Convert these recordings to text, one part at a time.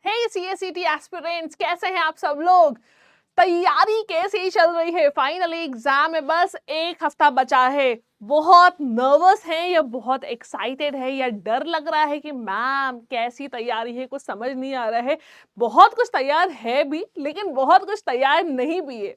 हे सीएसईटी aspirants, कैसे हैं आप सब लोग? तैयारी कैसी चल रही है? फाइनली एग्जाम में बस एक हफ्ता बचा है। बहुत नर्वस हैं या बहुत एक्साइटेड है या डर लग रहा है कि मैम कैसी तैयारी है, कुछ समझ नहीं आ रहा है। बहुत कुछ तैयार है भी, लेकिन बहुत कुछ तैयार नहीं भी है।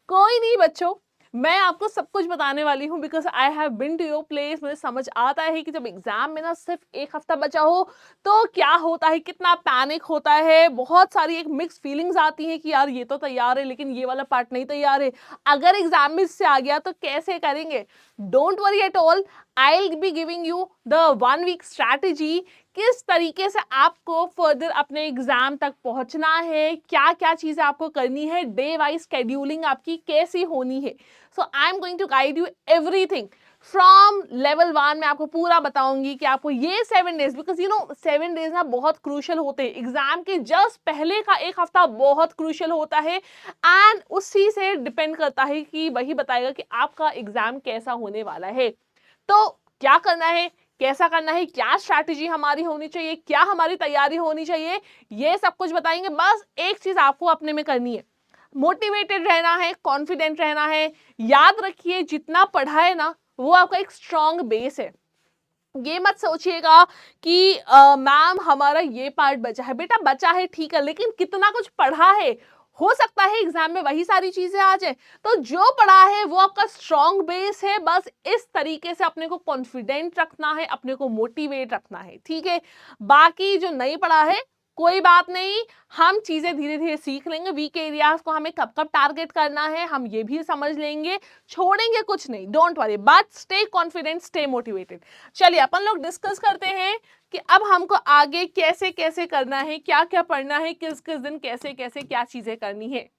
कोई नहीं बच्चों, मैं आपको सब कुछ बताने वाली हूँ because I have been to your place. मुझे समझ आता है कि जब एग्जाम में ना सिर्फ एक हफ्ता बचा हो तो क्या होता है, कितना पैनिक होता है। बहुत सारी एक मिक्स फीलिंग्स आती हैं कि यार ये तो तैयार है लेकिन ये वाला पार्ट नहीं तैयार है। अगर एग्जाम में इससे आ गया तो कैसे करेंगे? Don't worry at all, I will be giving you the 1 week strategy. किस तरीके से आपको फर्दर अपने एग्जाम तक पहुंचना है, क्या क्या चीजें आपको करनी है, डे वाइज शेड्यूलिंग आपकी कैसी होनी है। So I am going to guide you everything from level 1। मैं आपको पूरा बताऊंगी कि आपको ये 7 days, because you know 7 days ना बहुत क्रूशल होते हैं। एग्जाम के जस्ट पहले का एक हफ्ता बहुत क्रूशल होता है एंड उसी से डिपेंड करता है कि वही बताएगा कि आपका एग्जाम कैसा होने वाला है। तो क्या करना है, कैसा करना है, क्या स्ट्रैटेजी हमारी होनी चाहिए, क्या हमारी तैयारी होनी चाहिए, ये सब कुछ बताएंगे। बस एक चीज आपको अपने में करनी है, मोटिवेटेड रहना है, कॉन्फिडेंट रहना है। याद रखिए जितना पढ़ा है ना वो आपका एक स्ट्रॉन्ग बेस है। ये मत सोचिएगा कि मैम हमारा ये पार्ट बचा है। बेटा बचा है ठीक है, लेकिन कितना कुछ पढ़ा है। हो सकता है एग्जाम में वही सारी चीजें आ जाए। तो जो पढ़ा है वो आपका स्ट्रॉन्ग बेस है। बस इस तरीके से अपने को कॉन्फिडेंट रखना है, अपने को मोटिवेट रखना है, ठीक है। बाकी जो नहीं पढ़ा है कोई बात नहीं, हम चीजें धीरे धीरे सीख लेंगे। वीक एरियाज को हमें कब कब टारगेट करना है हम ये भी समझ लेंगे। छोड़ेंगे कुछ नहीं, don't worry, but stay confident, stay motivated. चलिए अपन लोग डिस्कस करते हैं कि अब हमको आगे कैसे कैसे करना है, क्या क्या पढ़ना है, किस किस दिन कैसे कैसे क्या चीजें करनी है।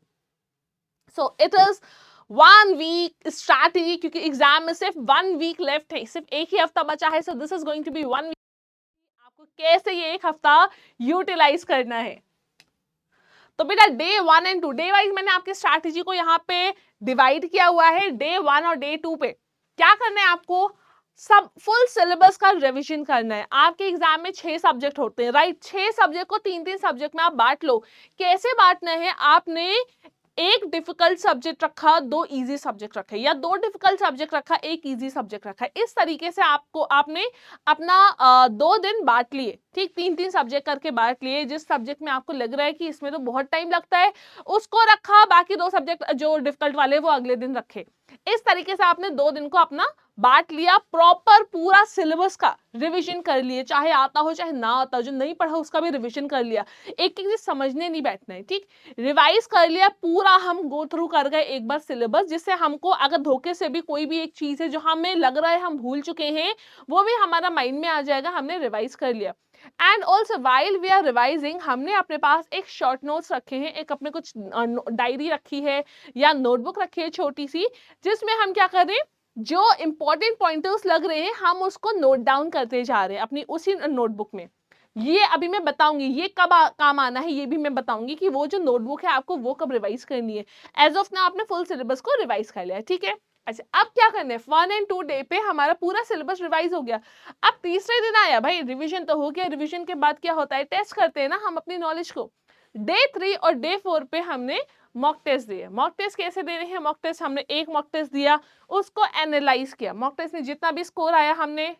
So it is 1 week strategy, क्योंकि एग्जाम में सिर्फ 1 वीक लेफ्ट है, सिर्फ एक ही हफ्ता बचा है। So this is going to be 1 week. आपको कैसे ये एक हफ्ता यूटिलाइज करना है। तो बेटा डे 1 एंड 2 डे वाइज मैंने आपकी स्ट्रैटेजी को यहाँ पे डिवाइड किया हुआ है। डे 1 और डे 2 पे क्या करना है आपको, सब फुल सिलेबस का रिवीजन करना है। आपके एग्जाम में 6 सब्जेक्ट होते हैं, राइट। 6 सब्जेक्ट को 3-3 सब्जेक्ट में आप बांट लो। कैसे बांटना है, आपने एक डिफिकल्ट सब्जेक्ट रखा, 2 इजी सब्जेक्ट रखे, या 2 डिफिकल्ट सब्जेक्ट रखा, 1 इजी सब्जेक्ट रखा। इस तरीके से आपने अपना 2 दिन बांट लिए, ठीक। 3-3 सब्जेक्ट करके बांट लिए। जिस सब्जेक्ट में आपको लग रहा है कि इसमें तो बहुत टाइम लगता है उसको रखा, बाकी 2 सब्जेक्ट जो डिफिकल्ट वाले वो अगले दिन रखे। इस तरीके से आपने 2 दिन को अपना बांट लिया। प्रॉपर पूरा सिलेबस का रिवीजन कर लिए, चाहे आता हो चाहे ना आता हो। जो नहीं पढ़ा उसका भी रिवीजन कर लिया। एक एक चीज समझने नहीं बैठना है, ठीक। रिवाइज कर लिया पूरा, हम गो थ्रू कर गए एक बार सिलेबस, जिससे हमको अगर धोखे से भी कोई भी एक चीज है जो हमें लग रहा है हम भूल चुके हैं वो भी हमारा माइंड में आ जाएगा, हमने रिवाइज कर लिया। And also while we are revising, हमने अपने पास एक शॉर्ट नोट्स रखे हैं, एक अपने कुछ डायरी रखी है या नोटबुक रखी है छोटी सी, जिसमें हम क्या करें, जो इंपॉर्टेंट पॉइंटर्स लग रहे हैं हम उसको नोट डाउन करते जा रहे हैं अपनी उसी नोटबुक में। ये अभी मैं बताऊंगी ये कब काम आना है, ये भी मैं बताऊंगी कि वो जो नोटबुक है आपको वो कब रिवाइज करनी है। एज ऑफ नाउ आपने फुल सिलेबस को रिवाइज कर लिया है, ठीक है। अच्छा अब क्या करना है, 1 एंड 2 डे पे हमारा पूरा सिलेबस रिवाइज हो गया। अब तीसरे दिन आया, भाई रिवीजन तो हो गया। रिवीजन के बाद क्या होता है, टेस्ट करते हैं ना हम अपनी नॉलेज को। डे 3 और डे 4 पे हमने मॉक टेस्ट दिए। मॉक टेस्ट कैसे दे रहे हैं, मॉक टेस्ट हमने एक मॉक टेस्ट दिया, उसको एनालाइज किया। मॉक टेस्ट में जितना भी स्कोर आया हमने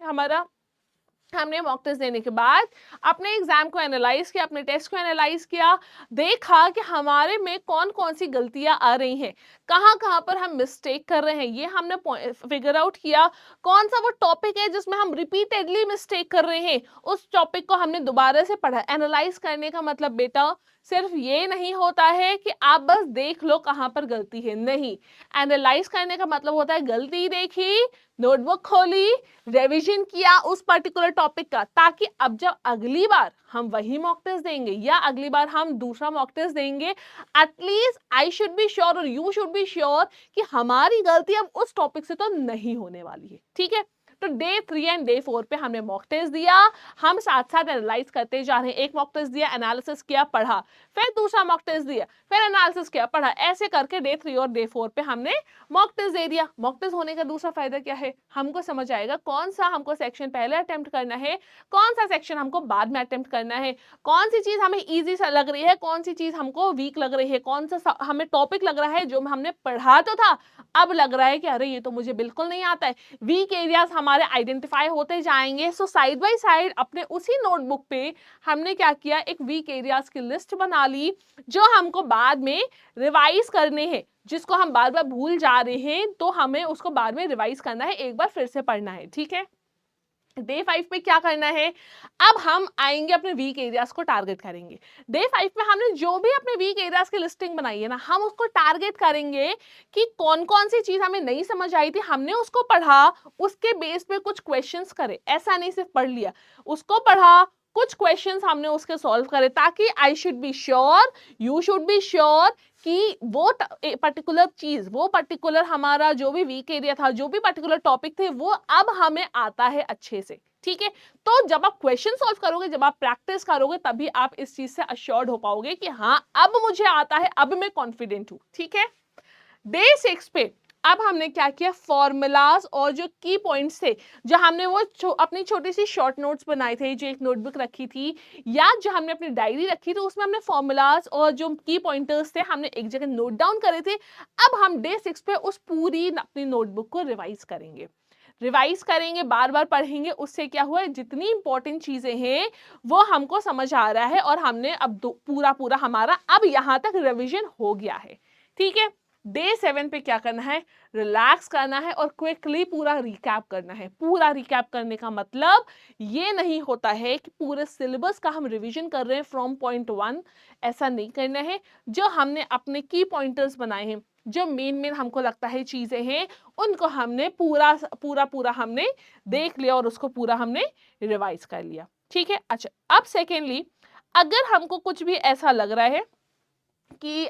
मॉक टेस्ट देने के बाद अपने एग्जाम को एनालाइज किया, अपने टेस्ट को एनालाइज किया, देखा कि हमारे में कौन कौन सी गलतियां आ रही हैं, कहाँ कहाँ पर हम मिस्टेक कर रहे हैं, ये हमने फिगर आउट किया। कौन सा वो टॉपिक है जिसमें हम रिपीटेडली मिस्टेक कर रहे हैं, उस टॉपिक को हमने दोबारा से पढ़ा। एनालाइज करने का मतलब बेटा सिर्फ ये नहीं होता है कि आप बस देख लो कहाँ पर गलती है, नहीं। एनालाइज करने का मतलब होता है गलती देखी, नोटबुक खोली, रिवीजन किया उस पर्टिकुलर टॉपिक का, ताकि अब जब अगली बार हम वही मॉक टेस्ट देंगे या अगली बार हम दूसरा मॉक टेस्ट देंगे, at least I should be sure और यू शुड बी श्योर कि हमारी गलती अब उस टॉपिक से तो नहीं होने वाली है, ठीक है। तो डे 3 एंड डे 4 पे हमने मॉक टेस्ट दिया, हम साथ साथ एनालाइज करते जा रहे हैं। एक मॉक टेस्ट दिया, एनालिसिस किया, पढ़ा, फिर दूसरा मॉक टेस्ट दिया, फिर एनालिसिस किया, पढ़ा, ऐसे करके डे 3 और डे 4 पे हमने मॉक टेस्ट दे दिया। मॉक टेस्ट होने का दूसरा फायदा क्या है, हमको समझ आएगा कौन सा हमको सेक्शन पहले अटेम्प्ट करना है, कौन सा सेक्शन हमको बाद में अटेम्प्ट करना है, कौन सी चीज हमें इजी लग रही है, कौन सी चीज हमको वीक लग रही है, कौन सा हमें टॉपिक लग रहा है जो हमने पढ़ा तो था, अब लग रहा है कि अरे ये तो मुझे बिल्कुल नहीं आता है। वीक एरियाज हमारे आइडेंटिफाई होते जाएंगे। सो साइड बाय साइड अपने उसी नोटबुक पे हमने क्या किया, एक वीक एरियाज की लिस्ट बना ली जो हमको बाद में रिवाइज करने हैं, जिसको हम बार बार भूल जा रहे हैं तो हमें उसको बाद में रिवाइज करना है, एक बार फिर से पढ़ना है। ठीक है, डे 5 पे क्या करना है, अब हम आएंगे अपने वीक एरियाज को टारगेट करेंगे। डे 5 में हमने जो भी अपने वीक एरियाज की लिस्टिंग बनाई है ना, हम उसको टारगेट करेंगे कि कौन कौन सी चीज हमें नहीं समझ आई थी, हमने उसको पढ़ा, उसके बेस पे कुछ क्वेश्चंस करे। ऐसा नहीं सिर्फ पढ़ लिया, उसको पढ़ा, कुछ क्वेश्चंस हमने उसके सॉल्व करे, ताकि I should be sure, you should be sure कि वो पर्टिकुलर चीज, वो पर्टिकुलर हमारा जो भी वीक एरिया था, जो भी पर्टिकुलर टॉपिक थे, वो अब हमें आता है अच्छे से। ठीक है, तो जब आप क्वेश्चन सॉल्व करोगे, जब आप प्रैक्टिस करोगे, तभी आप इस चीज से अश्योर्ड हो पाओगे कि हाँ अब मुझे आता है, अब मैं कॉन्फिडेंट हूं। ठीक है, डे 6 पे अब हमने क्या किया, फॉर्मूलाज और जो की पॉइंट्स थे, जो हमने वो अपनी छोटी सी शॉर्ट नोट्स बनाए थे, जो एक नोटबुक रखी थी या जो हमने अपनी डायरी रखी थी, उसमें हमने फॉर्मूलाज और जो की पॉइंटर्स थे हमने एक जगह नोट डाउन करे थे। अब हम डे 6 पे उस पूरी अपनी नोटबुक को रिवाइज करेंगे, बार बार पढ़ेंगे। उससे क्या हुआ, जितनी इंपॉर्टेंट चीजें हैं वो हमको समझ आ रहा है और हमने अब पूरा हमारा अब यहां तक रिवीजन हो गया है। ठीक है, डे 7 पे क्या करना है, रिलैक्स करना है और क्विकली पूरा रिकैप करना है। पूरा रिकैप करने का मतलब ये नहीं होता है कि पूरे सिलेबस का हम रिवीजन कर रहे हैं फ्रॉम पॉइंट 1, ऐसा नहीं करना है। जो हमने अपने की पॉइंटर्स बनाए हैं, जो मेन हमको लगता है चीजें हैं, उनको हमने पूरा हमने देख लिया और उसको पूरा हमने रिवाइज कर लिया। ठीक है, अच्छा अब सेकेंडली, अगर हमको कुछ भी ऐसा लग रहा है कि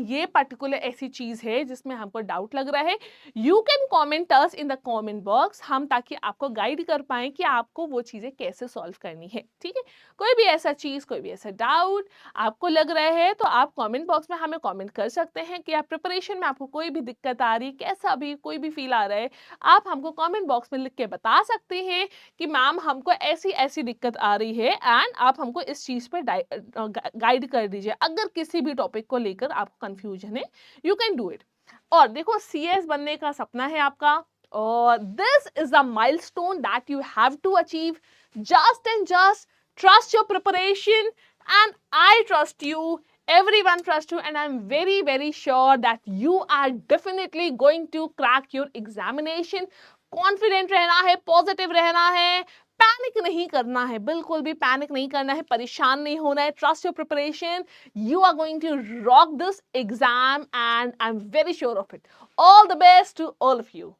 ये पर्टिकुलर ऐसी चीज है जिसमें हमको डाउट लग रहा है, you can comment us in the comment box, हम ताकि आपको गाइड कर पाए कि आपको वो चीजें कैसे सॉल्व करनी है। ठीक है, कोई भी ऐसा चीज, कोई भी ऐसा डाउट आपको लग रहा है तो आप कमेंट बॉक्स में हमें कमेंट कर सकते हैं कि आप प्रिपरेशन में आपको कोई भी दिक्कत आ रही, कैसा भी कोई भी फील आ रहा है, आप हमको कमेंट बॉक्स में लिख के बता सकते हैं कि मैम हमको ऐसी ऐसी दिक्कत आ रही है, एंड आप हमको इस चीज पे गाइड कर दीजिए। अगर किसी भी टॉपिक को लेकर आपको कंफ्यूजन है, यू कैन डू इट। और देखो, सीएस बनने का सपना है आपका, और this is the milestone that you have to achieve. Just and just trust your preparation, and I trust you, everyone trusts you, and I'm very sure that you are definitely going to crack your examination. Confident रहना है, positive रहना है, panic नहीं करना है, बिल्कुल भी panic नहीं करना है, परेशान नहीं होना है। Trust your preparation, you are going to rock this exam and I am very sure of it. All the best to all of you.